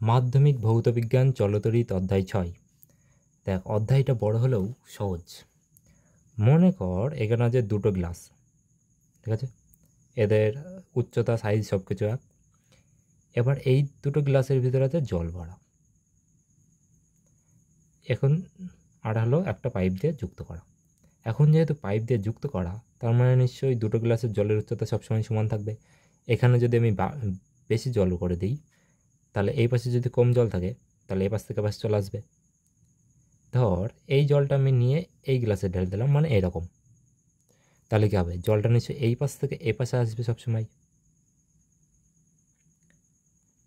মাধ্যমিক ভৌতবিজ্ঞান চলতরিৎ অধ্যায় 6। দেখ, অধ্যায়টা বড় হলেও সহজ। মনে কর এখানে আছে দুটো গ্লাস, ঠিক আছে? এদের উচ্চতা, সাইজ সব কিছু এক। এবার এই দুটো গ্লাসের ভিতরে আছে জল ভরা। এখন আর হলো একটা পাইপ দিয়ে যুক্ত করা। এখন যেহেতু পাইপ দিয়ে যুক্ত করা, তার মানে নিশ্চয়ই দুটো গ্লাসের জলের উচ্চতা সবসময় সমান থাকবে। এখানে যদি আমি বেশি জল করে দিই, তাহলে এই পাশে যদি কম জল থাকে, তাহলে এই পাশ থেকে পাশে চলে আসবে। ধর এই জলটা আমি নিয়ে এই গ্লাসে ঢেলে দিলাম, মানে এরকম। তাহলে কী হবে? জলটা নিশ্চয়ই এই পাশ থেকে এ পাশে আসবে সবসময়।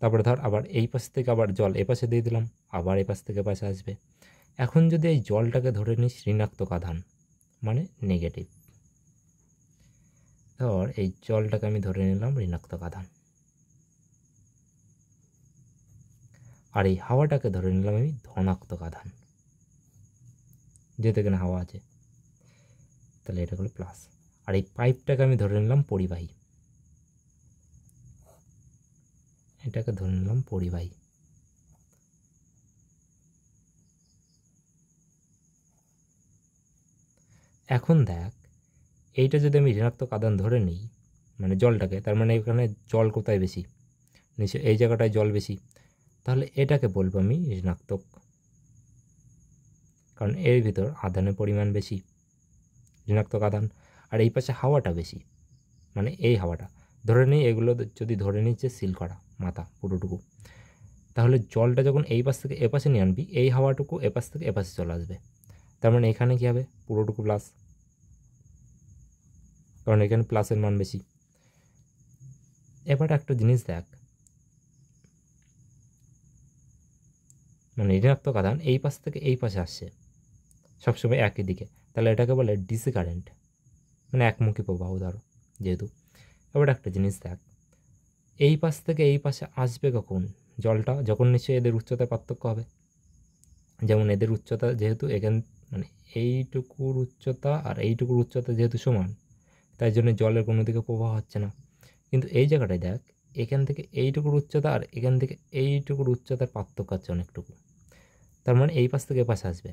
তারপরে ধর আবার এই পাশ থেকে আবার জল এ পাশে দিয়ে দিলাম, আবার এই পাশ থেকে পাশে আসবে। এখন যদি এই জলটাকে ধরে নিই ঋণাত্মক আধান, মানে নেগেটিভ। ধর এই জলটাকে আমি ধরে নিলাম ঋণাত্মক আধান, আর এই হাওয়াটাকে ধরে নিলাম আমি ধনাত্মক আধান, যেহেতু এখানে হাওয়া আছে। তাহলে এটা হলো প্লাস। আর এই পাইপটাকে আমি ধরে নিলাম পরিবাহী, এটাকে ধরে নিলাম পরিবাহী। এখন দেখ, এইটা যদি আমি ঋণাত্মক আধান ধরে নিই, মানে জলটাকে, তার মানে এখানে জল কোথায় বেশি? নিশ্চয় এই জায়গাটায় জল বেশি। তাহলে এটাকে বলবো আমি ঋণাত্মক, কারণ এর ভিতর আধানের পরিমাণ বেশি, ঋণাত্মক আধান। আর এই পাশে হাওয়াটা বেশি, মানে এই হাওয়াটা ধরে নিই, এগুলো যদি ধরে নিচ্ছে সিল করা মাথা পুরোটুকু, তাহলে জলটা যখন এই পাশ থেকে এ পাশে নিয়ে আনবি, এই হাওয়াটুকু এ পাশ থেকে এ পাশে চলে আসবে। তার মানে এখানে কী হবে? পুরোটুকু প্লাস, কারণ এখানে প্লাসের মান বেশি। এবার একটা জিনিস দেখ, মানে ঋণাত্মক আধান এই পাশ থেকে এই পাশে আসছে সবসময় একই দিকে, তাহলে এটাকে বলে ডিসি কারেন্ট, মানে একমুখী প্রবাহ ধরো যেহেতু। এবার একটা জিনিস দেখ, এই পাশ থেকে এই পাশে আসবে কখন জলটা? যখন নিশ্চয়ই এদের উচ্চতায় পার্থক্য হবে। যেমন এদের উচ্চতা যেহেতু এখান, মানে এইটুকুর উচ্চতা আর এইটুকুর উচ্চতা যেহেতু সমান, তাই জন্য জলের কোনো দিকে প্রবাহ হচ্ছে না। কিন্তু এই জায়গাটায় দেখ, এখান থেকে এইটুকুর উচ্চতা আর এখান থেকে এইটুকুর উচ্চতার পার্থক্য আছে অনেকটুকু, তার মানে এই পাশ থেকে এ পাশে আসবে।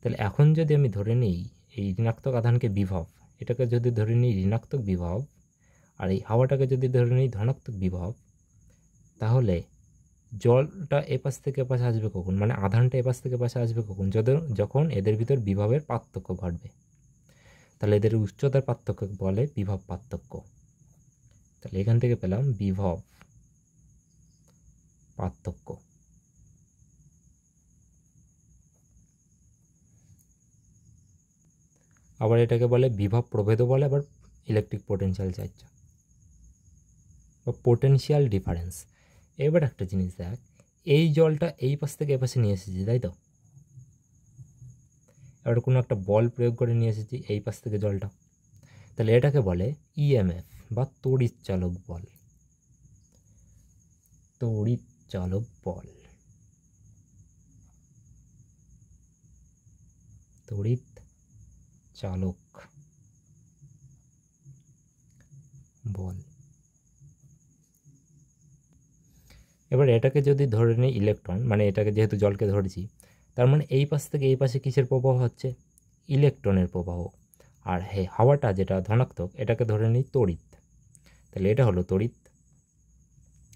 তাহলে এখন যদি আমি ধরে নিই এই ঋণাত্মক আধানকে বিভব, এটাকে যদি ধরে নিই ঋণাত্মক বিভব, আর এই হাওয়াটাকে যদি ধরে নিই ধনাত্মক বিভব, তাহলে জলটা এপাশ থেকে এপাশে আসবে কখন? মানে আধানটা এপাশ থেকে পাশে আসবে কখন? যখন এদের ভিতর বিভবের পার্থক্য ঘটবে। তাহলে এদের উচ্চতার পার্থক্য বলে বিভব পার্থক্য। তাহলে এখান থেকে পেলাম বিভব পার্থক্য। আবার এটাকে বলে বিভব প্রভেদও বলে, আবার ইলেকট্রিক পোটেনশিয়াল চার্জ বা পোটেনশিয়াল ডিফারেন্স। এবার একটা জিনিস দেখ, এই জলটা এই পাশ থেকে এপাশে নিয়ে এসেছি, তাই তো? এবার কোনো একটা বল প্রয়োগ করে নিয়ে এসেছি এই পাশ থেকে জলটা, তাহলে এটাকে বলে ইএমএফ বা তড়িৎ চালক বল। তড়িৎ চালক বল, তড়িৎ চালক বল। এবার এটাকে যদি ধরে নিই ইলেকট্রন, মানে এটাকে যেহেতু জলকে ধরেছি, তার মানে এই পাশ থেকে এই পাশে কিসের প্রবাহ হচ্ছে? ইলেকট্রনের প্রবাহ। আর হাওয়াটা যেটা ধনাত্মক, এটাকে ধরে নিই তড়িৎ। তাহলে এটা হলো তড়িৎ,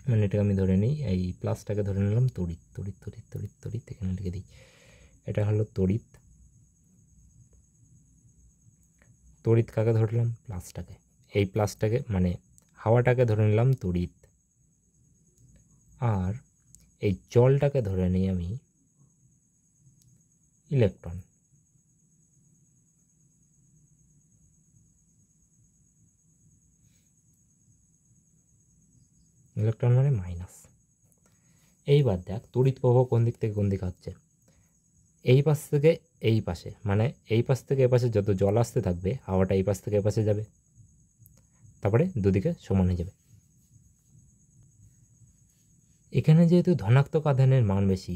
মানে এটাকে আমি ধরে নিই, এই প্লাসটাকে ধরে নিলাম তড়িৎ, তড়িৎ তড়িৎ তড়িৎ তড়িৎ, এখানে লিখে দিই, এটা হলো তড়িৎ। তড়িৎ কাকে ধরলাম? প্লাসটাকে। এই প্লাসটাকে মানে হাওয়াটাকে ধরে নিলাম তড়িৎ, আর এই জলটাকে ধরে নিই আমি ইলেকট্রন। ইলেকট্রন মানে মাইনাস। এইবার দেখ তড়িৎ প্রবাহ কোন দিক থেকে কোন দিকে হচ্ছে? এই পাশ থেকে এই পাশে, মানে এই পাশ থেকে এ পাশে যত জল আসতে থাকবে, হাওয়াটা এই পাশ থেকে এ পাশে যাবে, তারপরে দুদিকে সমান হয়ে যাবে। এখানে যেহেতু ধনাত্মক আধানের মান বেশি,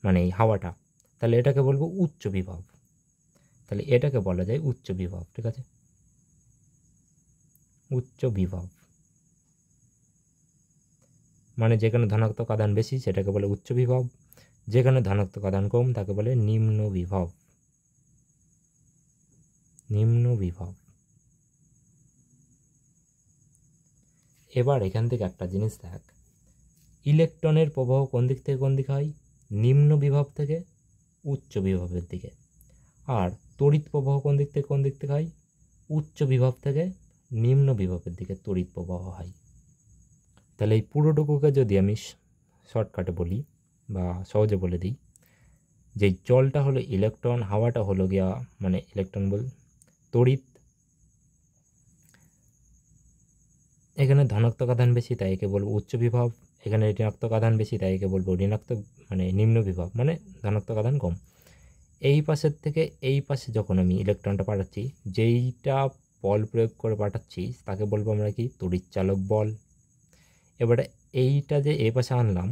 মানে এই হাওয়াটা, তাহলে এটাকে বলবো উচ্চ বিভব। তাহলে এটাকে বলা যায় উচ্চ বিভব, ঠিক আছে? উচ্চ বিভব মানে যেখানে ধনাত্মক আধান বেশি সেটাকে বলে উচ্চ বিভব, যেখানে ধনাত্মক আধান কম তাকে বলে নিম্ন বিভব। নিম্ন বিভব। এবার এখান থেকে একটা জিনিস দেখ, ইলেকট্রনের প্রবাহ কোন দিক থেকে কোন দিকে হয়? নিম্ন বিভব থেকে উচ্চ বিভবের দিকে। আর তড়িৎ প্রবাহ কোন দিক থেকে কোন দিক থেকে হয়? উচ্চ বিভব থেকে নিম্ন বিভবের দিকে তড়িৎ প্রবাহ হয়। তাহলে এই পুরোটুকুকে যদি আমি শর্টকাটে বলি বা সহজে বলে দিই, যে জলটা হলো ইলেকট্রন, হাওয়াটা হলো গিয়া মানে ইলেকট্রন বল তড়িৎ, এখানে ধনাত্মক আধান বেশি তাই একে বলবো উচ্চ বিভব, এখানে ঋণাত্মক আধান বেশি তাই একে বলবো ঋণাত্মক মানে নিম্ন বিভব, মানে ধনাত্মক আধান কম। এই পাশের থেকে এই পাশে যখন আমি ইলেকট্রনটা পাঠাচ্ছি, যেইটা বল প্রয়োগ করে পাঠাচ্ছি তাকে বলবো আমরা কি? তড়িৎচালক বল। এবারে এইটা যে এ পাশে আনলাম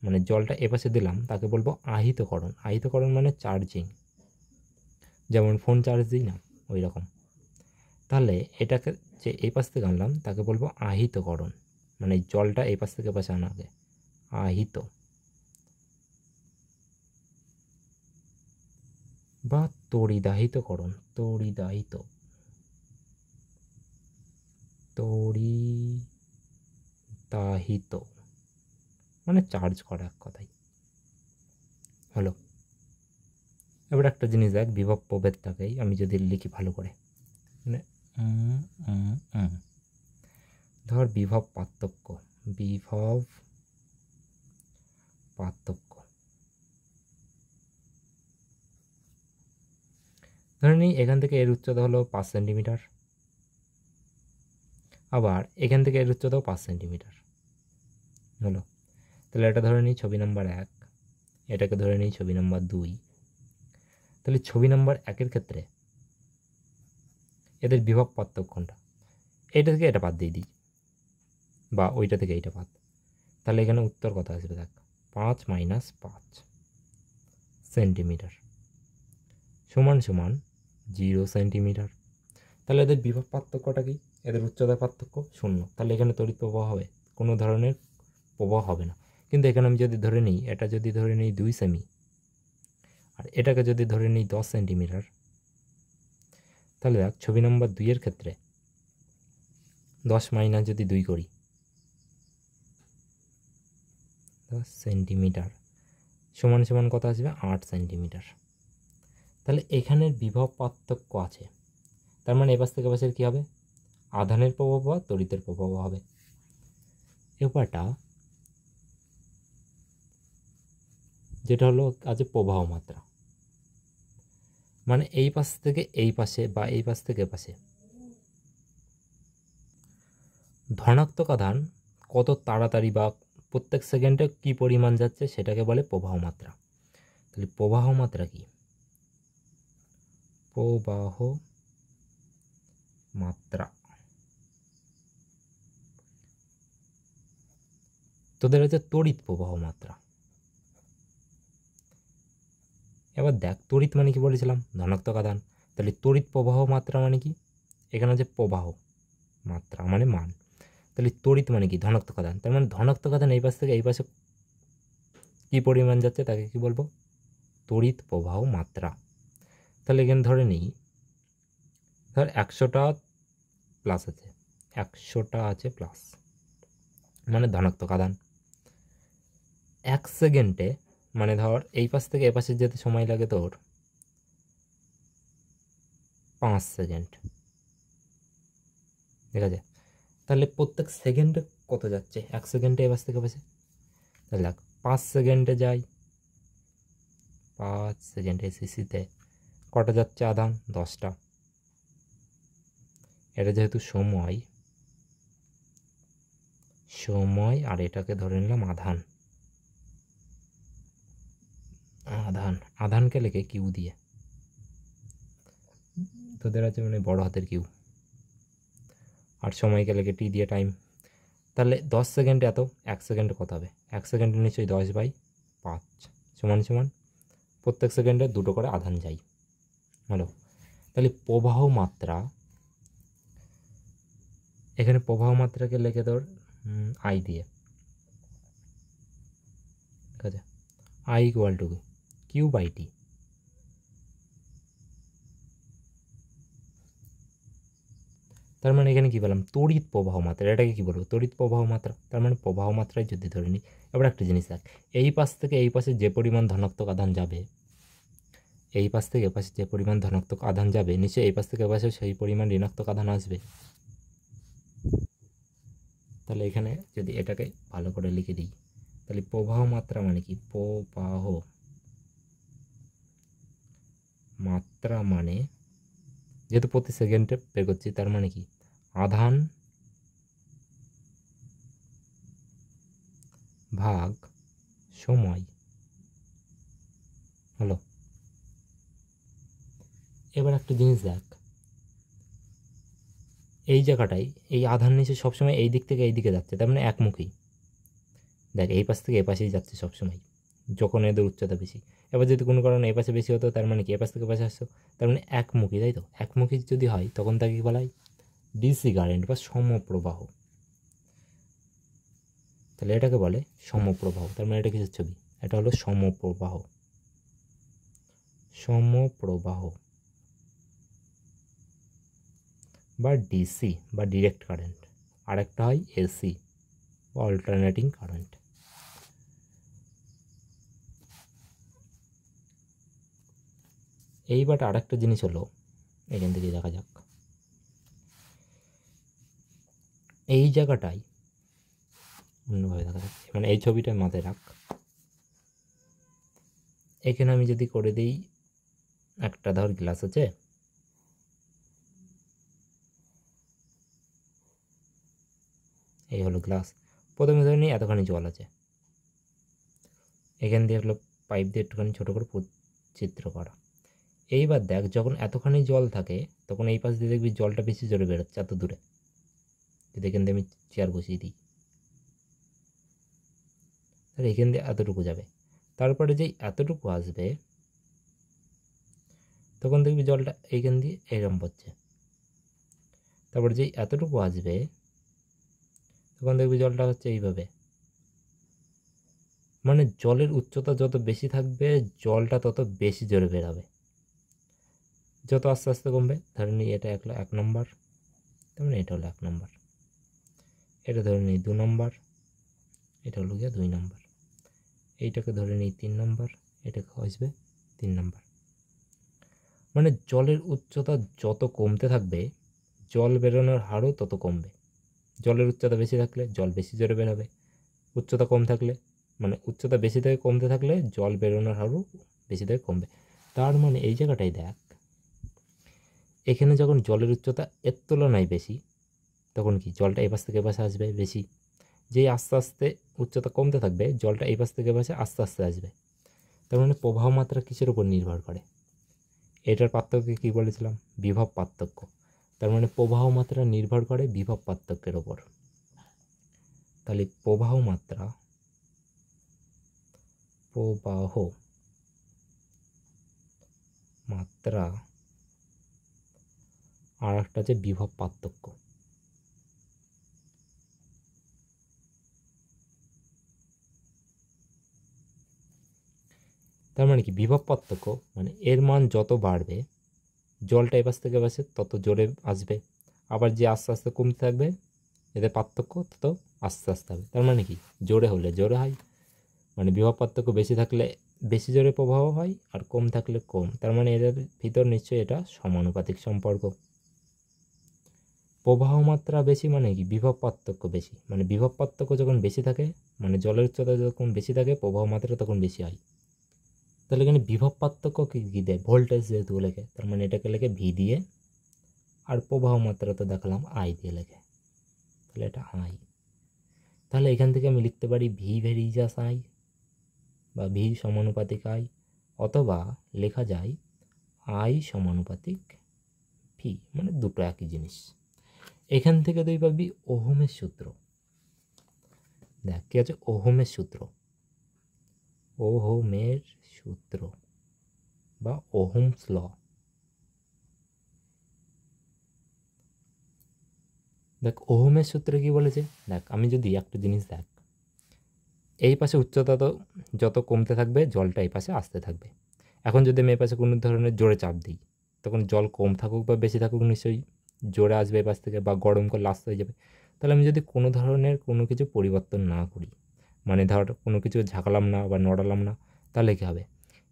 মানে জলটা এ পাশে দিলাম তাকে বলবো আহিতকরণ। আহিতকরণ মানে চার্জিং, যেমন ফোন চার্জ দিই না ওই রকম। তাহলে এটাকে যে এই পাশ থেকে আনলাম তাকে বলবো আহিতকরণ, মানে জলটা এই পাশ থেকে পাশে আনাকে আহিত বা তড়িদাহিতকরণ। তড়িদাহিত মানে চার্জ করা এক কথায় হলো। এবার একটা জিনিস দেখ, বিভব প্রভেদটাকেই আমি যদি লিখি ভালো করে, মানে ধর বিভব পার্থক্য, ধরে নিই এখান থেকে এর উচ্চতা হলো 5 সেন্টিমিটার, আবার এখান থেকে এর উচ্চতাও 5 সেন্টিমিটার হলো। তাহলে এটা ধরে নিই ছবি নাম্বার 1, এটাকে ধরে নিই ছবি নাম্বার 2। তাহলে ছবি নাম্বার 1-এর ক্ষেত্রে এদের বিভব পার্থক্যটা, এটা থেকে এটা বাদ দিয়ে দিই বা ওইটা থেকে এইটা বাদ, তাহলে এখানে উত্তর কত আসবে দেখ, 5 - 5 সেন্টিমিটার সমান 0 সেন্টিমিটার। তাহলে এদের বিভব পার্থক্যটা কি? এদের উচ্চতার পার্থক্য 0। তাহলে এখানে তড়িৎ প্রবাহ হবে, কোনো ধরনের প্রবাহ হবে না। কিন্তু এখানে আমি যদি ধরে নিই, এটা যদি ধরে নিই 2 সেমি আর এটাকে যদি ধরে নিই 10 সেন্টিমিটার, তাহলে দেখ ছবি নম্বর 2-এর ক্ষেত্রে 10 মাইনাস যদি 2 করি 10 সেন্টিমিটার সমান কত আসবে? 8 সেন্টিমিটার। তাহলে এখানের বিভব পার্থক্য আছে, তার মানে এপাশ থেকে এপাশের কী হবে? আধানের প্রভাব বা তড়িতের প্রভাব হবে। এবারটা যেটা হলো আছে প্রবাহ মাত্রা, মানে এই পাশ থেকে এই পাশে বা এই পাশ থেকে এ পাশে ধনাত্মক আধান কত তাড়াতাড়ি বা প্রত্যেক সেকেন্ডে কি পরিমাণ যাচ্ছে সেটাকে বলে প্রবাহ মাত্রা। তাহলে প্রবাহ মাত্রা কি? প্রবাহ মাত্রা তোদের হচ্ছে তড়িৎ প্রবাহ মাত্রা। এবার দেখ তড়িৎ মানে কি বলেছিলাম? ধনাত্মক আধান। তাহলে তড়িৎ প্রবাহ মাত্রা মানে কি? এখানে হচ্ছে প্রবাহ মাত্রা মানে মান। তাহলে তড়িৎ মানে কি? ধনাত্মক আধান। তার মানে ধনাত্মক আধান এই পাশ থেকে এই পাশে কী পরিমাণ যাচ্ছে তাকে কি বলবো? তড়িৎ প্রবাহ মাত্রা। তাহলে এখানে ধরে নিই, ধর 100টা প্লাস আছে, 100টা আছে প্লাস, মানে ধনাত্মক আধান। 1 সেকেন্ডে মানে ধর এই পাশ থেকে এ পাশে যেতে সময় লাগে তোর 5 সেকেন্ড, ঠিক আছে? তাহলে প্রত্যেক সেকেন্ডে কত যাচ্ছে? 1 সেকেন্ডে এ পাশ থেকে পাশে, তাহলে দেখ 5 সেকেন্ডে যাই, 5 সেকেন্ডে সিসিতে কটা যাচ্ছে আধান? 10টা। এটা যেহেতু সময় আর এটাকে ধরে নিলাম আধান, আধানকে লেখে কিউ দিয়ে, তোদের আছে মানে বড় হাতের কিউ, আর সময়কে লেখে টি দিয়ে টাইম। তাহলে 10 সেকেন্ডে এত, 1 সেকেন্ডে কত হবে? 1 সেকেন্ডে নিশ্চয়ই 10/5 সমান প্রত্যেক সেকেন্ডে 2টো করে আধান যাই হলো। তাহলে প্রবাহ মাত্রা, এখানে প্রবাহ মাত্রাকে লেখে তোর আই দিয়ে, আছে, I equal to Q by T. তার মানে এখানে কী পেলাম, তড়িৎ প্রবাহ মাত্রা। এটাকে কী বলবো, তড়িৎ প্রবাহ মাত্রা। তার মানে প্রবাহ মাত্রায় যদি ধরে নিই, এবার একটা জিনিস দেখ, এই পাশ থেকে এই পাশে যে পরিমাণ ধনাত্মক আধান যাবে, এই পাশ থেকে পাশে যে পরিমাণ ধনাত্মক আধান যাবে, নিচে এই পাশ থেকে পাশে সেই পরিমাণ ঋণাত্মক আধান আসবে। তাহলে এখানে যদি এটাকে ভালো করে লিখে দিই, তাহলে প্রবাহ মাত্রা মানে কি, প্রবাহ মাত্রা মানে, যেহেতু প্রতি সেকেন্ডে বের করছি, তার মানে কি আধান ভাগ সময় হলো। এবার একটা জিনিস দেখ, এই জায়গাটায় এই আধান নিচে সবসময় এই দিক থেকে এই দিকে যাচ্ছে, তার মানে একমুখী। দেখ এই পাশ থেকে এ পাশেই যাচ্ছে সবসময় যখন এদের উচ্চতা বেশি। এবার যদি কোনো কারণে এ পাশে বেশি হতো, তার মানে কি এ পাশ থেকে পাশে আসতো, তার মানে একমুখী, তাই তো? একমুখী যদি হয় তখন তাকে কি বলা হয়, ডিসি কারেন্ট বা সমপ্রবাহ। তাহলে এটাকে বলে সমপ্রবাহ। তার মানে এটা কিসের ছবি, এটা হলো সমপ্রবাহ। সমপ্রবাহ বা ডিসি বা ডিরেক্ট কারেন্ট, আর একটা হয় এসি বা অল্টারনেটিং কারেন্ট। এইবার আর একটা জিনিস হলো, এখান থেকে দেখা যাক, এই জায়গাটায় অন্যভাবে দেখা যাক, মানে এই ছবিটা মাথায় রাখ। এখানে আমি যদি করে দিই, একটা ধর গ্লাস আছে, এই হলো গ্লাস। প্রথমে ধরে নিই এতখানি জল আছে, এখান দিয়ে হলো পাইপ দিয়ে একটুখানি ছোটো করে চিত্র করা। এইবার দেখ, যখন এতখানি জল থাকে তখন এই পাশ দিয়ে দেখবি জলটা বেশি জোরে বেরোচ্ছে এত দূরে। যদি এখান দিয়ে আমি চেয়ার বসিয়ে দিই, তাহলে এখান দিয়ে এতটুকু যাবে। তারপরে যেই এতটুকু আসবে তখন দেখবি জলটা এইখান দিয়ে এরম পড়ছে। তারপরে যেই এতটুকু আসবে তখন দেখবি জলটা হচ্ছে এইভাবে। মানে জলের উচ্চতা যত বেশি থাকবে জলটা তত বেশি জোরে বেরাবে। যত আস্তে আস্তে কমবে, ধরে নিই এটা 1 নম্বর, তার মানে এটা হলো 1 নম্বর। এটা ধরে নিই 2 নম্বর, এটা হলো গিয়ে 2 নম্বর। এইটাকে ধরে নিই 3 নম্বর, এটাকে আসবে 3 নম্বর। মানে জলের উচ্চতা যত কমতে থাকবে জল বেরোনোর হারও তত কমবে। জলের উচ্চতা বেশি থাকলে জল বেশি জোরে বেরোবে, উচ্চতা কম থাকলে, মানে উচ্চতা বেশি থেকে কমতে থাকলে জল বেরোনোর হারও বেশি থেকে কমবে। তার মানে এই জায়গাটাই দেখ, এখানে যখন জলের উচ্চতা এর তুলনায় বেশি তখন কি জলটা এই পাশ থেকে পাশে আসবে বেশি। যেই আস্তে আস্তে উচ্চতা কমতে থাকবে জলটা এই পাশ থেকে পাশে আস্তে আস্তে আসবে। তার মানে প্রবাহ মাত্রা কিসের উপর নির্ভর করে, এটার পার্থক্য কী বলেছিলাম, বিভব পার্থক্য। তার মানে প্রবাহ মাত্রা নির্ভর করে বিভব পার্থক্যের ওপর। তাহলে প্রবাহ মাত্রা, প্রবাহ মাত্রা আর একটা হচ্ছে বিভব পার্থক্য। তার মানে কি বিভব পার্থক্য মানে এর মান যত বাড়বে জলটা এপাশ থেকে এপাশে তত জোরে আসবে, আবার যে আস্তে আস্তে কমতে থাকবে এদের পার্থক্য তত আস্তে আস্তে হবে। তার মানে কি জোরে হলে জোরে হয়, মানে বিভব পার্থক্য বেশি থাকলে বেশি জোরে প্রবাহ হয়, আর কম থাকলে কম। তার মানে এদের ভিতর নিশ্চয়ই এটা সমানুপাতিক সম্পর্ক। প্রবাহ মাত্রা বেশি মানে কি বিভব পার্থক্য বেশি, মানে বিভব পার্থক্য যখন বেশি থাকে মানে জলের উচ্চতা যখন বেশি থাকে প্রবাহ মাত্রা তখন বেশি হয়। তাহলে এখানে বিভব পার্থক্য কী দেয়, ভোল্টেজ যেহেতু লেখে তার মানে এটাকে লেখে ভি দিয়ে, আর প্রবাহ মাত্রা তো দেখলাম আই দিয়ে লেখে, তাহলে এটা আই। তাহলে এখান থেকে আমি লিখতে পারি ভি ভেরিজাস আই বা ভি সমানুপাতিক আই, অথবা লেখা যায় আই সমানুপাতিক ভি, মানে দুটো একই জিনিস। এখান থেকে তুই পাবি ওহমের সূত্র। দেখ কি আছে, ওহমের সূত্র, ওহমের সূত্র বা ওহমস ল। দেখ ওহমের সূত্রে কি বলেছে, দেখ আমি যদি একটা জিনিস দেখ, এই পাশে উচ্চতা তো যত কমতে থাকবে জলটা এই পাশে আসতে থাকবে। এখন যদি আমি এই পাশে কোনো ধরনের জোরে চাপ দিই, তখন জল কম থাকুক বা বেশি থাকুক নিশ্চয়ই জোরে আসবে এই পাশ থেকে, বা গরম করলে আসতে হয়ে যাবে। তাহলে আমি যদি কোনো ধরনের কোনো কিছু পরিবর্তন না করি, মানে ধর কোনো কিছু ঝাঁকালাম না বা নড়ালাম না, তাহলে কী হবে?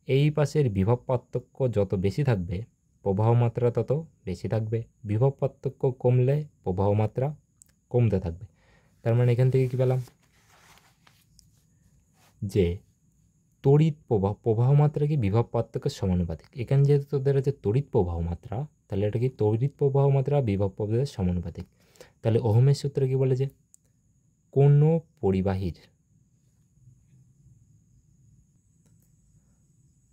এই পাশের বিভব পার্থক্য যত বেশি থাকবে প্রবাহ মাত্রা তত বেশি থাকবে, বিভব পার্থক্য কমলে প্রবাহ মাত্রা কমতে থাকবে। তার মানে এখান থেকে কী পেলাম? যে তড়িৎ প্রবাহ মাত্রা কি বিভব পার্থক্যের সমানুপাতিক। এখানে যেহেতু তোদের আছে তড়িৎ প্রবাহ মাত্রা, তাহলে এটা কি তড়িৎ প্রবাহ মাত্রা বিভব প্রবাহের সমানুপাতিক। তাহলে ওহমের সূত্রে কি বলে যে কোনো পরিবাহীর,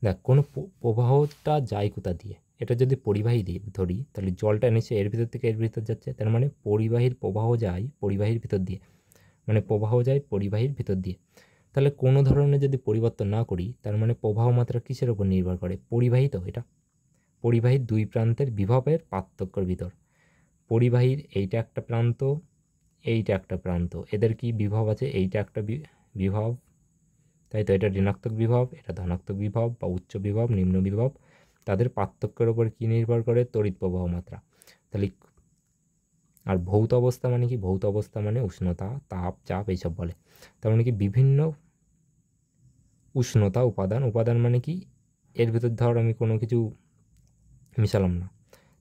দেখ কোনো প্রবাহটা যায় কোথা দিয়ে, এটা যদি পরিবাহী দিয়ে ধরি তাহলে জলটা নিশ্চয়ই এর ভিতর থেকে এর ভিতর যাচ্ছে, তার মানে পরিবাহীর প্রবাহ যায় পরিবাহীর ভিতর দিয়ে, মানে প্রবাহ যায় পরিবাহীর ভিতর দিয়ে। তাহলে কোনো ধরনের যদি পরিবর্তন না করি, তার মানে প্রবাহ মাত্রা কিসের উপর নির্ভর করে? পরিবাহী তো এটা, পরিবাহীর দুই প্রান্তের বিভবের পার্থক্যর ভিতর। পরিবাহীর এইটা একটা প্রান্ত, এইটা একটা প্রান্ত, এদের কি বিভব আছে? এইটা একটা বিভব, তাই তো, এটা ঋণাত্মক বিভব, এটা ধনাত্মক বিভব বা উচ্চ বিভব নিম্ন বিভব, তাদের পার্থক্যের ওপর কী নির্ভর করে? তড়িৎ প্রবাহ মাত্রা। তাহলে আর ভৌত অবস্থা মানে কি? ভৌত অবস্থা মানে উষ্ণতা, তাপ, চাপ এইসব বলে। তার মানে কি বিভিন্ন উষ্ণতা উপাদান, উপাদান মানে কি এর ভিতর ধর আমি কোনো কিছু মিশালাম না,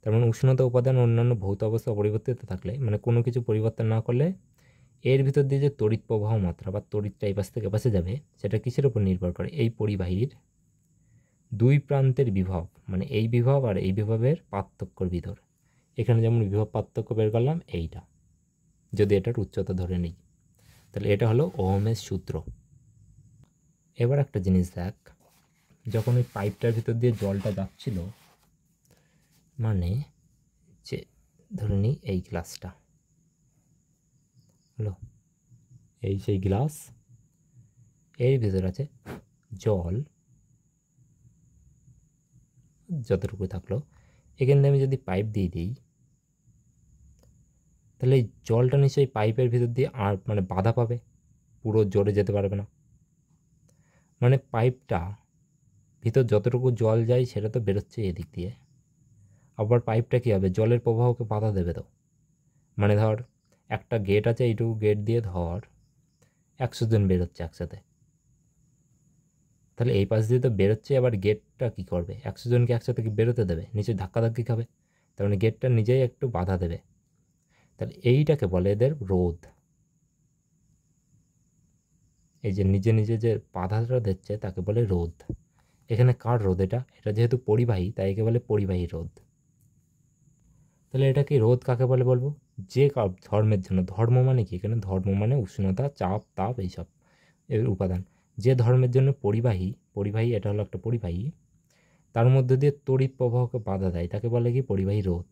তার মানে উষ্ণতা উপাদান অন্যান্য ভৌত অবস্থা অপরিবর্তিত থাকলে, মানে কোনো কিছু পরিবর্তন না করলে এর ভিতর দিয়ে যে তড়িৎ প্রবাহ মাত্রা বা তড়িৎটা এই পাশ থেকে পাশে যাবে, সেটা কিসের উপর নির্ভর করে? এই পরিবাহীর দুই প্রান্তের বিভব, মানে এই বিভব আর এই বিভবের পার্থক্যর ভিতর। এখানে যেমন বিভব পার্থক্য বের করলাম এইটা, যদি এটার উচ্চতা ধরে নিই, তাহলে এটা হলো ওহমের সূত্র। এবার একটা জিনিস দেখ, যখন ওই পাইপটার ভিতর দিয়ে জলটা যাচ্ছিল, মানে যে ধরে নিই এই গ্লাসটা হলো, এই সেই গ্লাস, এর ভিতর আছে জল যতটুকু থাকলো, এখানে আমি যদি পাইপ দিয়ে দিই, তাহলে এই জলটা নিশ্চয়ই পাইপের ভিতর দিয়ে আর মানে বাধা পাবে, পুরো জোরে যেতে পারবে না। মানে পাইপটা ভিতর যতটুকু জল যায় সেটা তো বেরোচ্ছে এদিক দিয়ে, আবার পাইপটা কী হবে? জলের প্রবাহকে বাধা দেবে তো। মানে ধর একটা গেট আছে, এইটুকু গেট দিয়ে ধর 100 জন বেরোচ্ছে একসাথে, তাহলে এই পাশ দিয়ে তো বেরোচ্ছে, আবার গেটটা কী করবে? 100 জনকে একসাথে কি বেরোতে দেবে? নিচে ধাক্কাধাক্কি খাবে, তার মানে গেটটা নিজেই একটু বাধা দেবে। তাহলে এইটাকে বলে এদের রোধ। এই যে নিজে নিজে যে বাধাটা দিচ্ছে তাকে বলে রোধ। এখানে কার রোধ? এটা যেহেতু পরিবাহী তাই একে বলে পরিবাহী রোধ। তাহলে এটা কি রোধ কাকে বলে বলবো? যে ধর্মের জন্য, ধর্ম মানে কি? এখানে ধর্ম মানে উষ্ণতা, চাপ, তাপ এইসব এর উপাদান। যে ধর্মের জন্য পরিবাহী এটা হলো একটা পরিবাহী, তার মধ্যে দিয়ে তড়িৎ প্রবাহকে বাধা দেয়, তাকে বলে কি? পরিবাহী রোধ।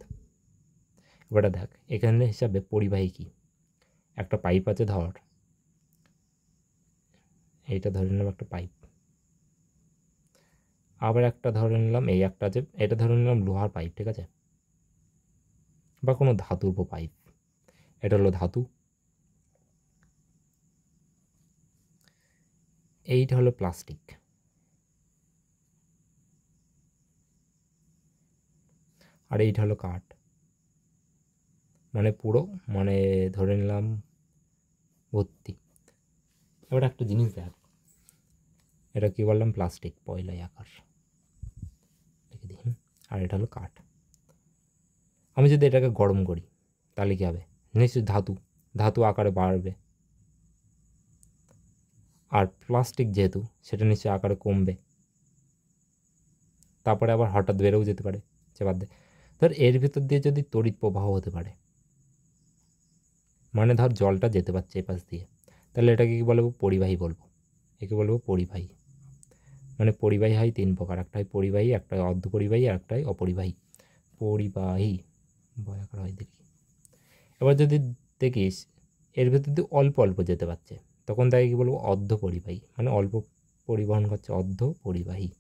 এবার দেখ এখানে হিসাবে পরিবাহী কি, একটা পাইপ আছে ধর, এইটা ধরে নিলাম একটা পাইপ, আবার একটা ধরে নিলাম এই একটা আছে, এটা ধরে নিলাম লোহার পাইপ, ঠিক আছে, বা কোনো ধাতুর পাইপ, এটা হলো ধাতু, এইটা হলো প্লাস্টিক, আর এইটা হলো কাঠ, মানে পুরো মানে ধরে নিলাম ভর্তি। এবার একটা জিনিস দেখ, এটা কি বললাম? প্লাস্টিক, পয়লাই আকার লিখে দিই, আর এটা হলো কাঠ। আমি যদি এটাকে গরম করি তাহলে কী হবে? নিশ্চয়ই ধাতু আকারে বাড়বে, আর প্লাস্টিক যেহেতু সেটা নিশ্চয়ই আকারে কমবে, তারপরে আবার হঠাৎ বেড়েও যেতে পারে, বাদ দে। ধর এর ভিতর দিয়ে যদি তড়িৎ প্রবাহ হতে পারে, মানে ধর জলটা যেতে পারছে এ পাশ দিয়ে, তাহলে এটাকে কী বলবো? পরিবাহী বলবো। একে বলবো পরিবাহী। মানে পরিবাহী হয় তিন প্রকার, একটা হয় পরিবাহী, একটা হয় অর্ধ পরিবাহী, আর একটা হয় অপরিবাহী। পরিবাহী বয়াকার হয় দেখি। এবার যদি দেখিস এর ভিতর দিয়ে অল্প অল্প যেতে পারছে, তখন তাকে কী বলবো? অর্ধ পরিবাহী, মানে অল্প পরিবহন করছে, অর্ধ পরিবাহী।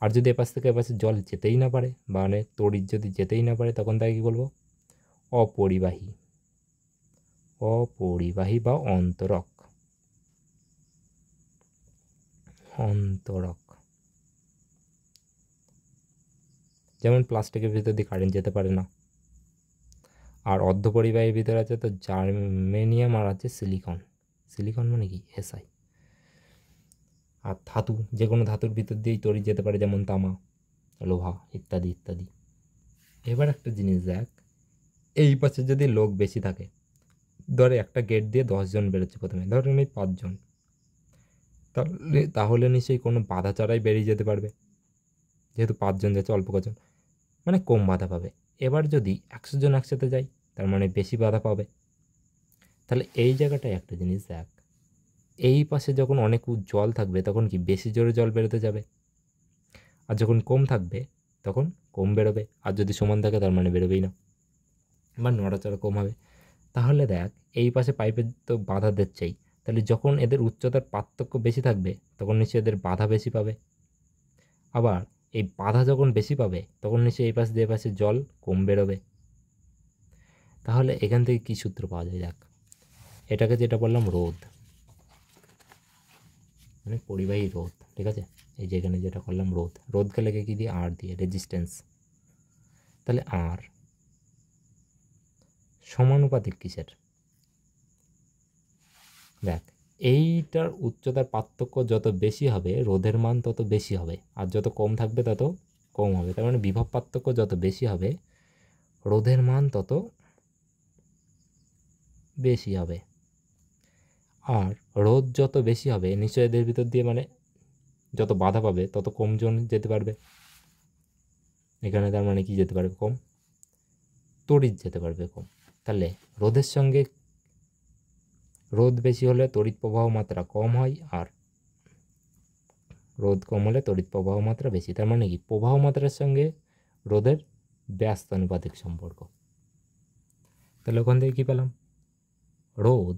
আর যদি এপাশ থেকে এপাশে জল যেতেই না পারে, মানে তড়িৎ যদি যেতেই না পারে, তখন তাকে কী বলবো? অপরিবাহী। অপরিবাহী বা অন্তরক। অন্তরক যেমন প্লাস্টিকের ভিতর দিয়ে কারেন্ট যেতে পারে না। আর অর্ধপরিবাহীর ভিতরে আছে তো জার্মেনিয়াম আর আছে সিলিকন। সিলিকন মানে কি? এসআই। আর ধাতু, যে কোনো ধাতুর ভিতর দিয়েই তড়িৎ যেতে পারে, যেমন তামা, লোহা ইত্যাদি ইত্যাদি। এবার একটা জিনিস দেখ, এই পাশে যদি লোক বেশি থাকে, ধরে একটা গেট দিয়ে 10 জন বেরোচ্ছে প্রথমে, ধরে আমি 5 জন, তাহলে নিশ্চয়ই কোনো বাধা ছাড়াই বেরিয়ে যেতে পারবে, যেহেতু 5 জন যাচ্ছে, অল্প কজন, মানে কম বাধা পাবে। এবার যদি 100 জন একসাথে যায়, তার মানে বেশি বাধা পাবে। তাহলে এই জায়গাটায় একটা জিনিস দেখ, এই পাশে যখন অনেক জল থাকবে তখন কি বেশি জোরে জল বেরোতে যাবে, আর যখন কম থাকবে তখন কম বেরোবে, আর যদি সমান থাকে তার মানে বেরোবেই না, বা নড়াচড়া কম হবে। তাহলে দেখ, এই পাশে পাইপের তো বাধা দিচ্ছেই, তাহলে যখন এদের উচ্চতার পার্থক্য বেশি থাকবে তখন নিশ্চয়ই এদের বাধা বেশি পাবে। আবার এই বাধা যখন বেশি পাবে তখন নিশ্চয়ই এই পাশে দিয়ে পাশে জল কম বেরোবে। তাহলে এখান থেকে কী সূত্র পাওয়া যায়? দেখ, এটাকে যেটা বললাম রোধ, মানে পরিবাহী রোধ, ঠিক আছে? এই যে এখানে যেটা করলাম রোধ, রোধকে লেগে কী দিয়ে? আর দিয়ে, রেজিস্ট্যান্স। তাহলে আর সমানুপাতিক কিসের? দেখ, এইটার উচ্চতার পার্থক্য যত বেশি হবে রোধের মান তত বেশি হবে, আর যত কম থাকবে তত কম হবে। তার মানে বিভব পার্থক্য যত বেশি হবে রোধের মান তত বেশি হবে। আর রোধ যত বেশি হবে নিশ্চয়ই এদের ভিতর দিয়ে মানে যত বাধা পাবে তত কম জন যেতে পারবে। এখানে তার মানে কি যেতে পারবে? কম। তড়িৎ যেতে পারবে কম। তাহলে রোধের সঙ্গে রোধ বেশি হলে তড়িৎ প্রবাহ মাত্রা কম হয়, আর রোধ কম হলে তড়িৎ প্রবাহ মাত্রা বেশি। তার মানে কি? প্রবাহ মাত্রার সঙ্গে রোধের ব্যস্তানুপাতিক সম্পর্ক। তাহলে ওখান থেকে কী পেলাম? রোধ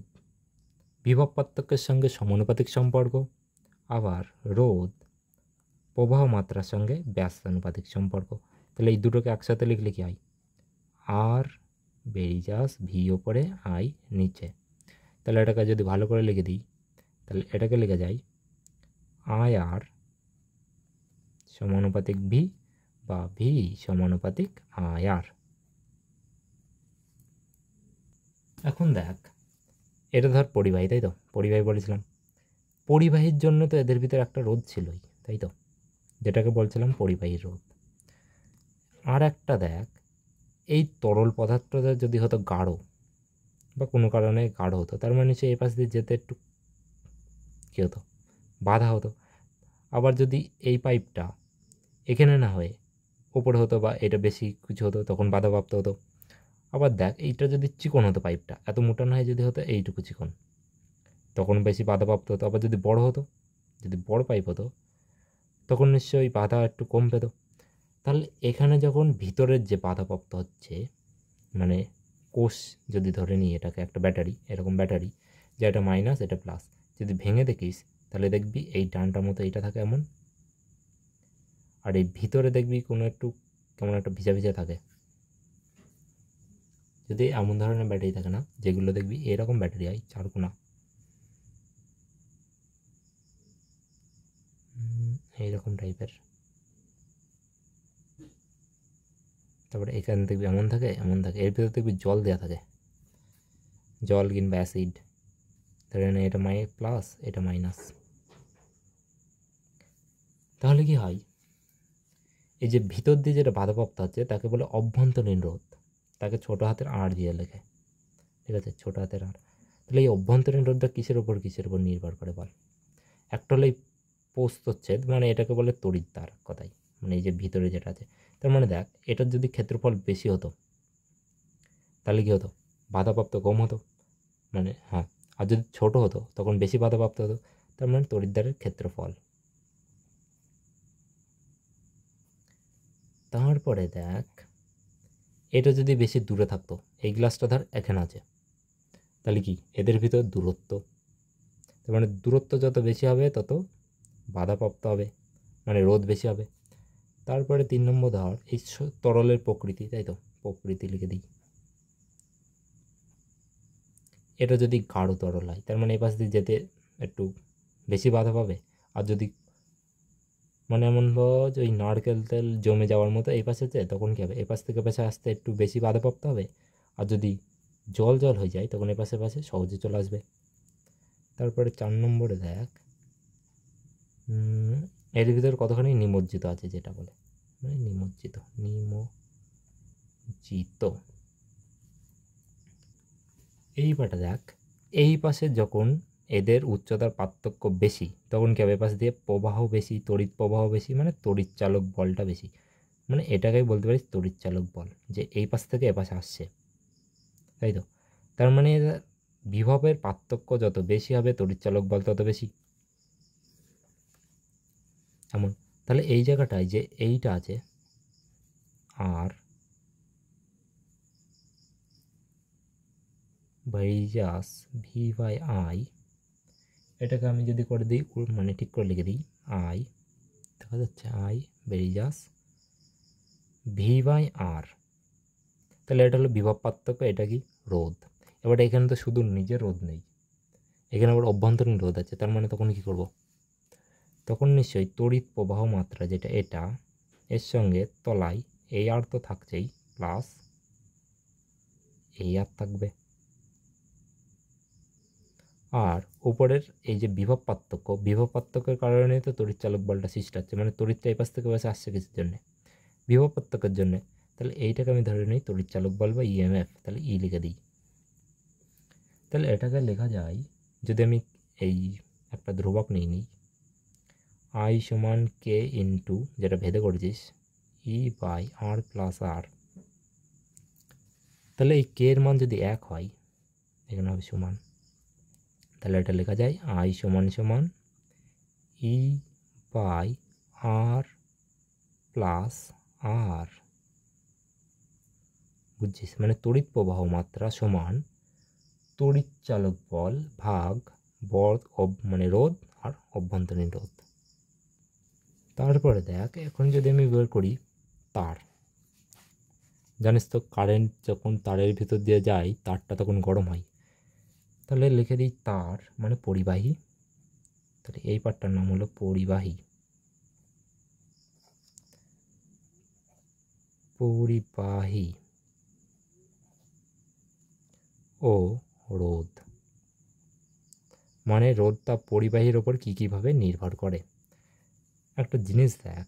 বিভব পার্থক্যের সঙ্গে সমানুপাতিক সম্পর্ক, আবার রোধ প্রবাহ মাত্রার সঙ্গে ব্যস্তানুপাতিক সম্পর্ক। তাহলে এই দুটোকে একসাথে লিখলে কি হয়? আর বেরিজাস ভি ওপরে আই নিচে। তাহলে এটাকে যদি ভালো করে লিখে দিই, তাহলে এটাকে লিখে যায় আই আর সমানুপাতিক ভি, বা ভি সমানুপাতিক আই আর। এখন দেখ, এটা ধর পরিবাহী, তাই তো? পরিবাহী বলেছিলাম, পরিবাহীর জন্য তো এদের ভিতরে একটা রোধ ছিলই, তাই তো? যেটাকে বলছিলাম পরিবাহীর রোধ। আর একটা দেখ, এই তরল পদার্থটা যদি হতো গাঢ়, বা কোনো কারণে গাঢ় হতো, তার মানে সে এপাশ দিয়ে যেতে একটু কী হতো? বাধা হতো। আবার যদি এই পাইপটা এখানে না হয়ে ওপরে হতো, বা এটা বেশি কিছু হতো, তখন বাধাপ্রাপ্ত হতো। আবার দেখ, এইটা যদি চিকন হতো, পাইপটা এত মোটা না হয় যদি হতো এইটুকু চিকন, তখন বেশি বাধাপ্রাপ্ত হতো। আবার যদি বড় হতো, যদি বড় পাইপ হতো, তখন নিশ্চয়ই বাধা একটু কম পেত। তাহলে এখানে যখন ভিতরের যে বাধাপ্রাপ্ত হচ্ছে, মানে কোষ যদি ধরে নিই এটাকে একটা ব্যাটারি, এরকম ব্যাটারি, যে এটা মাইনাস এটা প্লাস, যদি ভেঙে দেখিস তাহলে দেখবি এই ডানটার মতো এইটা থাকে এমন, আর এই ভিতরে দেখবি কোনো একটু কেমন একটা ভিজা ভিজা থাকে। যদি এমন ধরনের ব্যাটারি থাকে না, যেগুলো দেখবি এরকম ব্যাটারি হয় চারকোনা, এইরকম টাইপের, তারপরে এখানে দেখবি এমন থাকে এমন থাকে, এর ভিতরে দেখবি জল দেওয়া থাকে, জল কিংবা অ্যাসিড, ধরে নে এটা প্লাস এটা মাইনাস। তাহলে কি হয়? এই যে ভিতর দিয়ে যেটা বাধাপ্রাপ্ত হচ্ছে তাকে বলে অভ্যন্তরীণ রোধ, তাকে ছোটো হাতের আর দিয়ে লেখে, ঠিক আছে? ছোটো হাতের আর। তাহলে এই অভ্যন্তরীণ রোধটা কিসের ওপর নির্ভর করে বল? একটা হলো এই প্রস্থচ্ছেদ, মানে এটাকে বলে তড়িৎদ্বার কথাই, মানে এই যে ভিতরে যেটা আছে। তার মানে দেখ, এটার যদি ক্ষেত্রফল বেশি হতো তাহলে কী হতো? বাধাপ্রাপ্ত কম হতো, মানে হ্যাঁ। আর যদি ছোট হতো তখন বেশি বাধাপ্রাপ্ত হতো, তার মানে তড়িৎদ্বারের ক্ষেত্রফল। তারপরে দেখ, এটা যদি বেশি দূরে থাকতো, এই গ্লাসটা ধর এখানে আছে, তাহলে কি? এদের ভিতর দূরত্ব, তার মানে দূরত্ব যত বেশি হবে তত বাধাপ্রাপ্ত হবে, মানে রোধ বেশি হবে। তারপরে 3 নম্বর ধর, এই তরলের প্রকৃতি, তাই তো? প্রকৃতি লিখে দিই। এটা যদি গাঢ় তরল হয় তার মানে এই পাশ দিয়ে যেতে একটু বেশি বাধা পাবে। আর যদি মানে এমন যে ওই নারকেল তেল জমে যাওয়ার মতো এই পাশে যায়, তখন কী হবে, এই পাশ থেকে পাশে আসতে একটু বেশি বাধা প্রাপ্ত হবে। আর যদি জল জল হয়ে যায় তখন এই পাশে পাশে সহজে চলে আসবে। তারপরে 4 নম্বরে দেখ, এর ভিতরে কতখানি নিমজ্জিত আছে, যেটা বলে মানে নিমজ্জিত এইবারটা দেখ, এই পাশে যখন এদের উচ্চতার পার্থক্য বেশি তখন কি হবে, পাশ দিয়ে প্রবাহ বেশি, তড়িৎ প্রবাহ বেশি, মানে তড়িৎ চালক বলটা বেশি। মানে এটাকেই বলতে পারিস তড়িৎ চালক বল, যে এই পাশ থেকে এ পাশে আসছে, তাই তো। তার মানে বিভবের পার্থক্য যত বেশি হবে তড়িৎ চালক বল তত বেশি। এমন তাহলে এই জায়গাটায় যে এইটা আছে আর ভাইজাস V/I, এটাকে আমি যদি করে দিই মানে ঠিক করে লিখে দিই I, দেখা যাচ্ছে I ভাইজাস V/R, তাহলে এটা হলো বিভব পার্থক্য, এটা কি রোধ। এবার এখানে তো শুধু নিজের রোধ নেই, এখানে আবার অভ্যন্তরীণ রোধ আছে। তার মানে তখন কি করব, তখন নিশ্চয়ই তড়িৎ প্রবাহ মাত্রা যেটা এটা, এর সঙ্গে তলায় এই আর তো থাকছেই, প্লাস এই আর থাকবে। আর উপরের এই যে বিভব পার্থক্যের কারণে তো তড়িৎ চালক বলটা সৃষ্টি হচ্ছে, মানে তড়িৎটা এই পাশ থেকে পাশে আসছে কিছুর জন্যে, বিভব পার্থক্যের জন্যে। তাহলে এইটাকে আমি ধরে নিই তড়িৎ চালক বল বা EMF, তাহলে ই লিখে দিই। তাহলে এটাকে লেখা যায়, যদি আমি এই একটা ধ্রুবক নিই I সমান K ইন্টু যেটা ভেদে করেছিস E/R প্লাস R, তাহলে এই K এর মান যদি 1 হয় এখানে হবে সমান, তাহলে এটা লেখা যায় I সমান সমান E/R প্লাস R, বুঝছিস, মানে তড়িৎ প্রবাহ মাত্রা সমান তড়িৎ চালক বল ভাগ মানে রোধ আর অভ্যন্তরীণ রোধ। তারপরে দেখ, এখন যদি আমি বের করি তার, জানিস তো কারেন্ট যখন তারের ভিতর দিয়ে যায় তারটা তখন গরম হয়, তাহলে লিখে দিই তার মানে পরিবাহী, তাহলে এই পার্টটার নাম হলো পরিবাহী ও রোধ, মানে রোধটা পরিবাহীর ওপর কীভাবে নির্ভর করে। একটা জিনিস দেখ,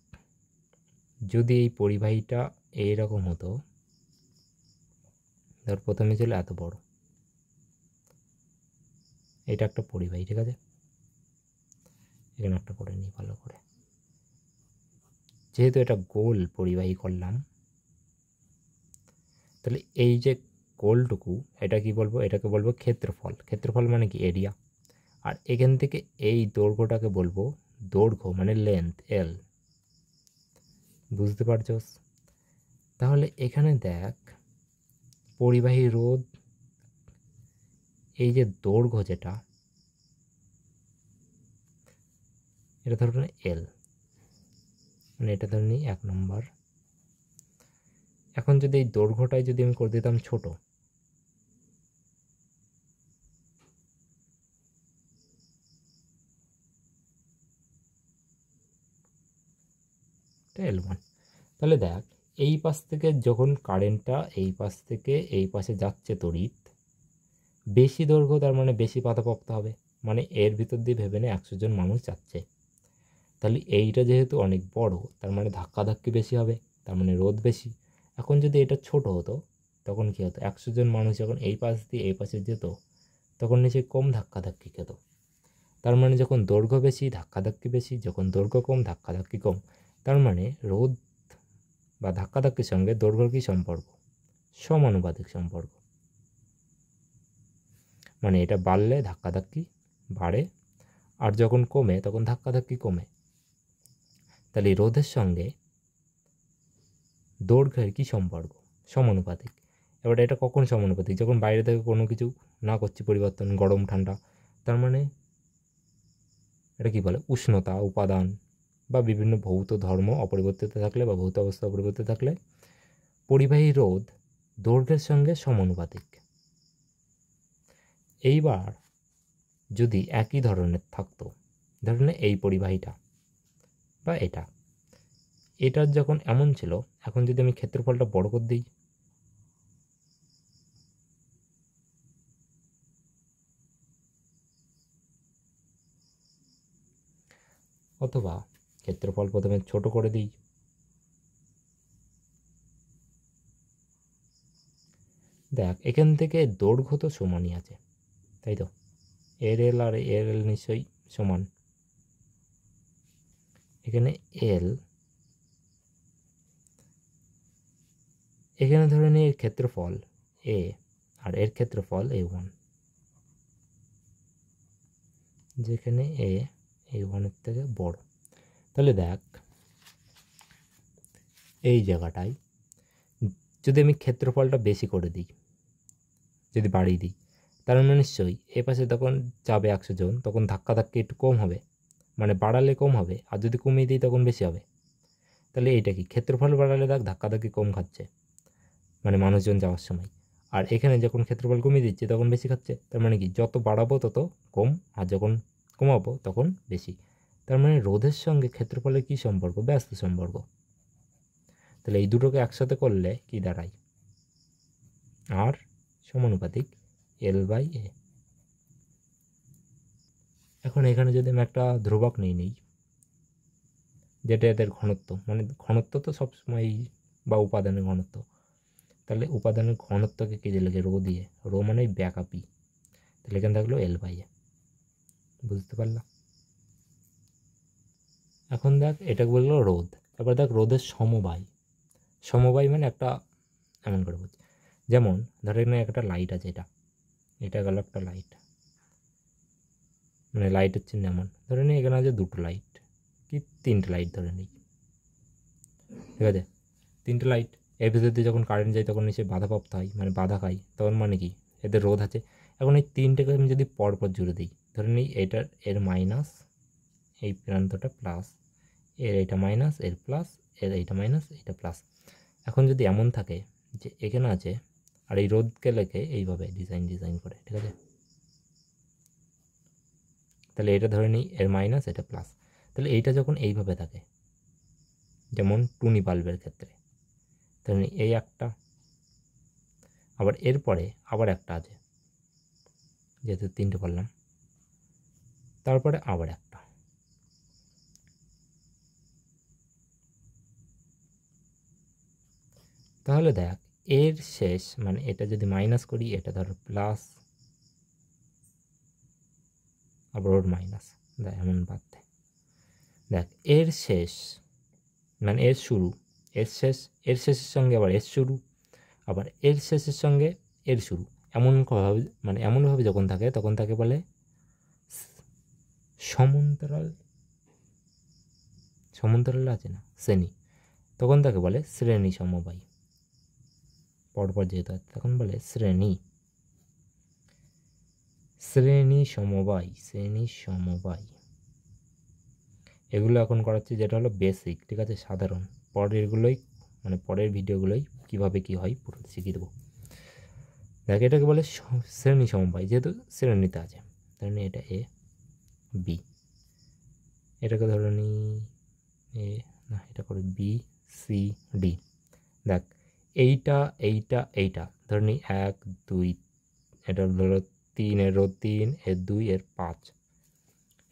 যদি এই পরিবাহীটা এইরকম হতো, ধর প্রথমে ছিল এত বড়, এটা একটা পরিবাহী, ঠিক আছে, এখানে একটা করে নিই ভালো করে, যেহেতু এটা গোল পরিবাহী করলাম, তাহলে এই যে গোলটুকু এটা কি বলবো, এটাকে বলবো ক্ষেত্রফল মানে কি এরিয়া। আর এখান থেকে এই দৈর্ঘ্যটাকে বলবো দৈর্ঘ্য মানে লেন্থ L, বুঝতে পারছস। তাহলে এখানে দেখ পরিবাহী রোধ, এই যে দৈর্ঘ্য যেটা এটা ধরো L, মানে এটা ধরে নিই 1 নম্বর। এখন যদি এই দৈর্ঘ্যটাই যদি আমি করে দিতাম ছোট, L1, তাহলে দেখ এই পাশ থেকে যখন কারেন্টটা এই পাশ থেকে এই পাশে যাচ্ছে তড়িৎ, বেশি দৈর্ঘ্য তার মানে বেশি বাধাপ্রাপ্ত হবে, মানে এর ভিতর দিয়ে ভেবে নে 100 জন মানুষ যাচ্ছে, তাহলে এইটা যেহেতু অনেক বড় তার মানে ধাক্কাধাক্কি বেশি হবে, তার মানে রোধ বেশি। এখন যদি এটা ছোট হতো তখন কী হতো, 100 জন মানুষ যখন এই পাশ দিয়ে এই পাশে যেত তখন নিচে কম ধাক্কাধাক্কি খেত, তার মানে যখন দৈর্ঘ্য বেশি ধাক্কাধাক্কি বেশি, যখন দৈর্ঘ্য কম ধাক্কাধাক্কি কম, তার মানে রোধ বা ধাক্কাধাক্কির সঙ্গে দৈর্ঘ্যর কী সম্পর্ক, সমানুপাতিক সম্পর্ক, মানে এটা বাড়লে ধাক্কাধাক্কি বাড়ে আর যখন কমে তখন ধাক্কাধাক্কি কমে। তাহলে রোধের সঙ্গে দৈর্ঘ্যের কী সম্পর্ক, সমানুপাতিক। এবার এটা কখন সমানুপাতিক, যখন বাইরে থেকে কোনো কিছু না করছি পরিবর্তন, গরম ঠান্ডা, তার মানে এটা কী বলে উষ্ণতা উপাদান বা বিভিন্ন ভৌত ধর্ম অপরিবর্তিত থাকলে বা ভৌত অবস্থা অপরিবর্তিত থাকলে পরিবাহী রোধ দৈর্ঘ্যের সঙ্গে সমানুপাতিক। এইবার যদি একই ধরনের থাকতো, ধরুন এই পরিবাহীটা বা এটার যখন এমন ছিল, এখন যদি আমি ক্ষেত্রফলটা বড় করে দিই, অথবা ক্ষেত্রফল প্রথমে ছোট করে দিই, দেখ এখান থেকে দৈর্ঘ্য তো সমানই আছে, তাই তো? এর এল আর এর এল নিশ্চয়ই সমান। এখানে এল, এখানে ধরে নিই এর ক্ষেত্রফল এ আর এর ক্ষেত্রফল A1, যেখানে A1 এর থেকে বড়। তাহলে দেখ এই জায়গাটায় যদি আমি ক্ষেত্রফলটা বেশি করে দিই, যদি বাড়িয়ে দিই, তার মানে নিশ্চয়ই এ পাশে তখন যাবে 100 জন, তখন ধাক্কাধাক্কি একটু কম হবে, মানে বাড়ালে কম হবে, আর যদি কমিয়ে দিই তখন বেশি হবে। তাহলে এইটা কি, ক্ষেত্রফল বাড়ালে দেখ ধাক্কাধাক্কি কম খাচ্ছে, মানে মানুষজন যাওয়ার সময়। আর এখানে যখন ক্ষেত্রফল কমিয়ে দিচ্ছি তখন বেশি খাচ্ছে, তার মানে কি যত বাড়াবো তত কম, আর যখন কমাবো তখন বেশি। তার মানে রোধের সঙ্গে ক্ষেত্রফলের কী সম্পর্ক? ব্যস্ত সম্পর্ক। তাহলে এই দুটোকে একসাথে করলে কি দাঁড়ায়? আর সমানুপাতিক L/A। এখন এখানে যদি আমি একটা ধ্রুবক নিই, যেটা এদের ঘনত্ব, মানে ঘনত্ব তো সবসময়ই, বা উপাদানের ঘনত্ব, তাহলে উপাদানের ঘনত্বকে কী দিয়ে লিখে? রো দিয়ে। রো মানে ব্যাকাপি, তাহলে এখানে থাকলো L/A। বুঝতে পারলাম? এখন দেখ এটাকে বললো রোধ। এবার দেখ রোধের সমবায়। সমবায় মানে একটা, এমন করে বলছি, যেমন ধর এখানে একটা লাইট আছে, এটা গেল একটা লাইট, মানে লাইটের চিহ্ন এমন। ধরে নিই এখানে আছে দুটো লাইট, কি 3টে লাইট ধরে নিই, ঠিক আছে? 3টে লাইট, এর ভিতর দিয়ে যখন কারেন্ট যায় তখন নিচে বাধাপ্রাপ্ত হয়, মানে বাধা খাই, তখন মানে কি এদের রোধ আছে। এখন এই 3টেকে আমি যদি পরপর জুড়ে দিই, ধরে নিই এর মাইনাস, এই প্রান্তটা প্লাস, এর এইটা মাইনাস, এর প্লাস, এর এইটা মাইনাস, এইটা প্লাস। এখন যদি এমন থাকে যে এখানে আছে, আর এই রোধকে লেখে এইভাবে ডিজাইন করে, ঠিক আছে? তাহলে এটা ধরে নিই এর মাইনাস, এটা প্লাস। তাহলে এইটা যখন এইভাবে থাকে, যেমন টুনি বাল্বের ক্ষেত্রে, ধরে নিই এই একটা, আবার এরপরে আবার একটা আছে, যেহেতু 3টে করলাম, তারপরে আবার একটা। তাহলে দেখ এর শেষ, মানে এটা যদি মাইনাস করি, এটা ধরো প্লাস, আবার ওর মাইনাস, দেখ এমন বাদ দেয়। দেখ এর শেষ মানে এর শুরু, এর শেষ, এর শেষের সঙ্গে আবার এর শুরু, আবার এর শেষের সঙ্গে এর শুরু, এমনভাবে, মানে এমনভাবে যখন থাকে তখন তাকে বলে সমান্তরাল। সমান্তরাল আছে না শ্রেণী, তখন তাকে বলে শ্রেণী সমবায়। পরপর যেহেতু আছে তখন বলে শ্রেণী সমবায়। এগুলো এখন করাচ্ছি, যেটা হলো বেসিক, ঠিক আছে, সাধারণ। পরেরগুলোই, মানে পরের ভিডিওগুলোই কীভাবে কী হয় পুরো শিখিয়ে দেবো। দেখ এটাকে বলে শ্রেণী সমবায়, যেহেতু শ্রেণীতে আছে। ধরে নিই এটা A B, এটাকে ধরে নিই এটা করে B C D। দেখ এইটা ধরে নিই 1 2, এটা ধরো 3, এর রোধ 3, এর 2, এর 5,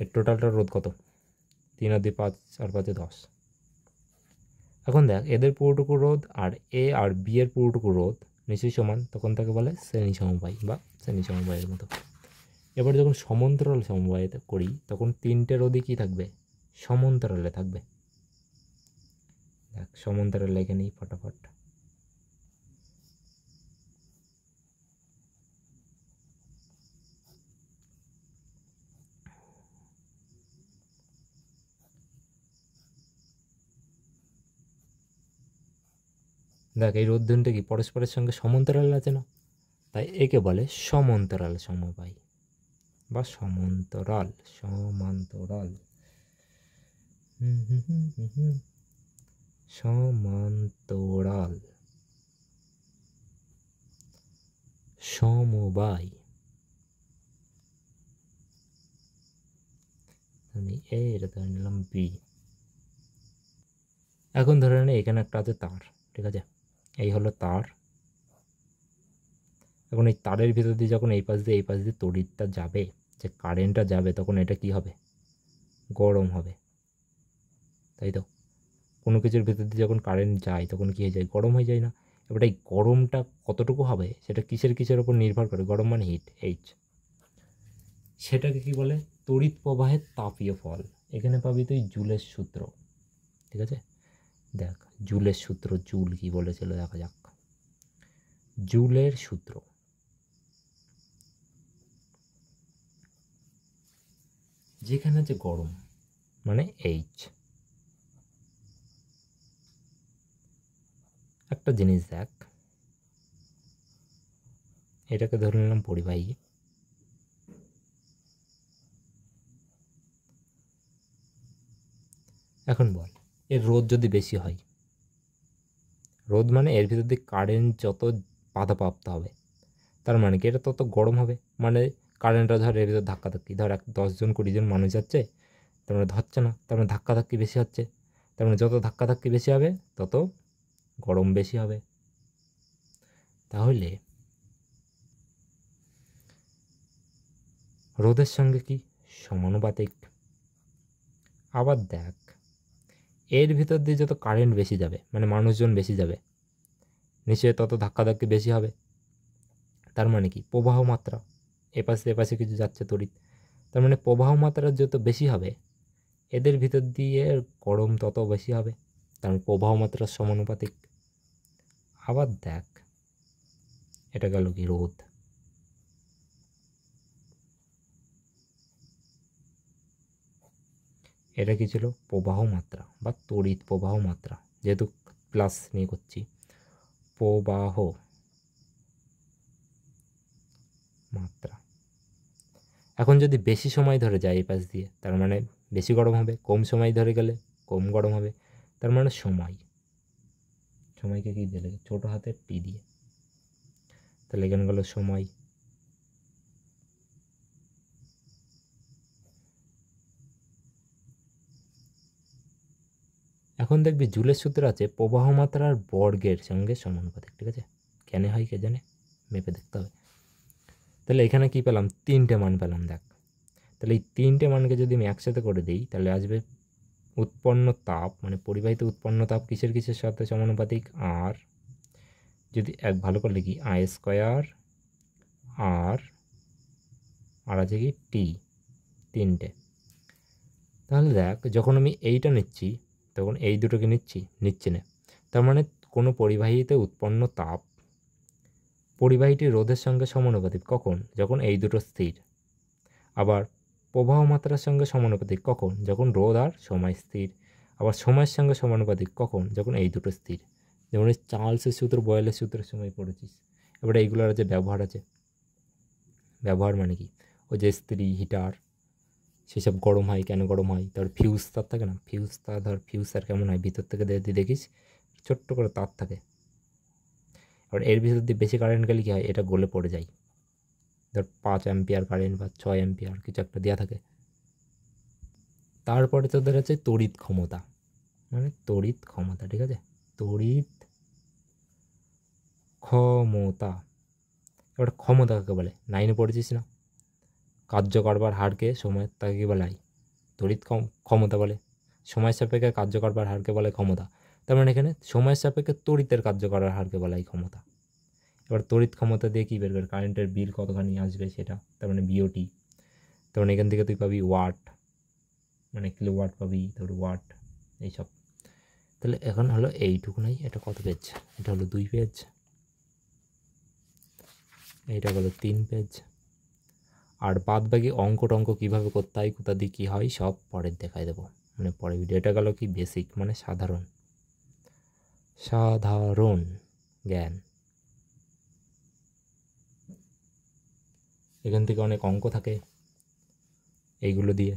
এর টোটালটা রোধ কত? 3 আর 2 5, আর 5 10। এখন দেখ এদের পুরোটুকু রোধ আর A আর B এর পুরোটুকু রোধ নিশ্চয়ই সমান, তখন তাকে বলে শ্রেণী সমবায় বা শ্রেণী সমবায়ের মতো। এবার যখন সমান্তরাল সমবায় করি তখন 3টে রোধই কী থাকবে? সমান্তরালে থাকবে। দেখ সমান্তরাল লেখে নিই ফটাফট। দেখ এই রোধ দুটো কি পরস্পরের সঙ্গে সমান্তরাল আছে না, তাই একে বলে সমান্তরাল সমবায় বা সমান্তরাল সমান্তরাল সমবায়। আমি এ, এটা ধরে নিলাম বি। এখন ধরে নিই এখানে একটা আছে তার, ঠিক আছে, এই হলো তার। এখন এই তারের ভিতর দিয়ে যখন এই পাশ দিয়ে তড়িৎটা যাবে, যে কারেন্টটা যাবে, তখন এটা কি হবে? গরম হবে, তাই তো? কোনো কিছুর ভিতর দিয়ে যখন কারেন্ট যায় তখন কী হয়ে যায়? গরম হয়ে যায় না? এবার এই গরমটা কতটুকু হবে সেটা কিসের ওপর নির্ভর করে? গরম মানে হিট, এইচ। সেটাকে কি বলে? তড়িৎ প্রবাহের তাপীয় ফল। এখানে পাবি তুই জুলের সূত্র, ঠিক আছে? দেখ জুলের সূত্র, জুল কি বলেছিল দেখা যাক। জুলের সূত্র, যেখানে আছে গরম মানে এইচ। একটা জিনিস দেখ, এটাকে ধরে নিলাম পরিবাহী। এখন বল, এর রোধ যদি বেশি হয়, রোধ মানে এর ভিতর দিয়ে কারেন্ট যত বাধাপ্রাপ্ত হবে, তার মানে কি এটা তত গরম হবে। মানে কারেন্টটা ধর এর ভিতর ধাক্কাধাক্কি, ধর 10 জন 20 জন মানুষ যাচ্ছে, তার মানে ধরছে না, তার মানে ধাক্কাধাক্কি বেশি হচ্ছে। তার মানে যত ধাক্কাধাক্কি বেশি হবে তত গরম বেশি হবে। তাহলে রোধের সঙ্গে কি সমানুপাতিক। আবার দেখ, এর ভিতর দিয়ে যত কারেন্ট বেশি যাবে, মানে মানুষজন বেশি যাবে, নিশ্চয়ই তত ধাক্কাধাক্কি বেশি হবে। তার মানে কি প্রবাহ মাত্রা, এপাশে কিছু যাচ্ছে তড়িৎ, তার মানে প্রবাহ মাত্রা যত বেশি হবে এদের ভিতর দিয়ে গরম তত বেশি হবে, তার মানে প্রবাহ মাত্রার সমানুপাতিক। আবার দেখ, এটা গেল কি রোধ। এটা কি ছিল? প্রবাহ মাত্রা বা তড়িৎ প্রবাহ মাত্রা, যেহেতু প্লাস নিয়ে করছি, প্রবাহ মাত্রা। এখন যদি বেশি সময় ধরে যায় এই পাশ দিয়ে, তার মানে বেশি গরম হবে। কম সময় ধরে গেলে কম গরম হবে, তার মানে সময়কে কি দিলে? ছোট হাতের টি দিয়ে। তাহলে এখানে গেল সময়। এখন দেখবি জুলের সূত্র আছে প্রবাহ মাত্রার বর্গের সঙ্গে সমানুপাতিক, ঠিক আছে? কেন হয় কে জানে, মেপে দেখতে হবে। তাহলে এখানে কি পেলাম? 3টে মান পেলাম। দেখ, তাহলে এই 3টে মানকে যদি আমি একসাথে করে দিই, তাহলে আসবে উৎপন্ন তাপ, মানে পরিবাহিত উৎপন্ন তাপ কিসের সাথে সমানুপাতিক? আর যদি ভালো করে লিখি, আই স্কোয়ার আর আছে কি টি, 3টে। তাহলে দেখ, যখন আমি এইটা নিচ্ছি তখন এই দুটোকে নিচ্ছি না। তার মানে কোনো পরিবাহীতে উৎপন্ন তাপ পরিবাহীটির রোধের সঙ্গে সমানুপাতিক কখন? যখন এই দুটো স্থির। আবার প্রবাহ মাত্রার সঙ্গে সমানুপাতিক কখন? যখন রোধ আর সময় স্থির। আবার সময়ের সঙ্গে সমানুপাতিক কখন? যখন এই দুটো স্থির। যেমন এই চার্লসের সূত্র, বয়েলের সূত্রের সময় পড়েছিস। এবারে এইগুলোর আছে ব্যবহার আছে। ব্যবহার মানে কি? ওই যে স্ত্রী, হিটার, সেসব গরম হয়, কেন গরম হয়? তারপর ফিউজ তার থাকে না, ফিউজ তার কেমন হয়? ভিতর থেকে দেখিস ছোট্ট করে তার থাকে। এবার এর ভিতর দিয়ে বেশি কারেন্ট গেলে কী হয়? এটা গলে পড়ে যায়। ধর 5 অ্যাম্পিয়ার কারেন্ট বা 6 অ্যাম্পিয়ার কিছু একটা দেওয়া থাকে। তারপরে তোদের আছে তড়িৎ ক্ষমতা, মানে তড়িৎ ক্ষমতা, ঠিক আছে? তড়িৎ ক্ষমতা। এবার ক্ষমতা কাকে বলে? 9-এ পড়েছিস না? কার্য করবার হারকে সময়ের তাকে কী বলে? তড়িৎ ক্ষমতা বলে। সময়ের সাপেক্ষে কার্য করবার হারকে বলে ক্ষমতা। তার মানে এখানে সময়ের সাপেক্ষে তড়িতের কার্য করার হারকে বলা হয় ক্ষমতা। এবার তড়িৎ ক্ষমতা দিয়ে কী বের করে? কারেন্টের বিল কতখানি আসবে সেটা, তার মানে বিওটি। তার মানে এখান থেকে তুই পাবি ওয়াট, মানে কিলোওয়াট পাবি, তারপর ওয়াট, এইসব। তাহলে এখন হলো এইটুকু নাই। এটা কত পেজ? এটা হলো 2 পেজ, এইটা হলো 3 পেজ। আর বাদ বাকি অঙ্ক টঙ্ক কীভাবে করতে হয়, কোথা দিয়ে কী হয়, সব পরের দেখাই দেবো, মানে পরের ভিডিও। এটা গেল কি বেসিক, মানে সাধারণ জ্ঞান। এখান থেকে অনেক অঙ্ক থাকে এইগুলো দিয়ে।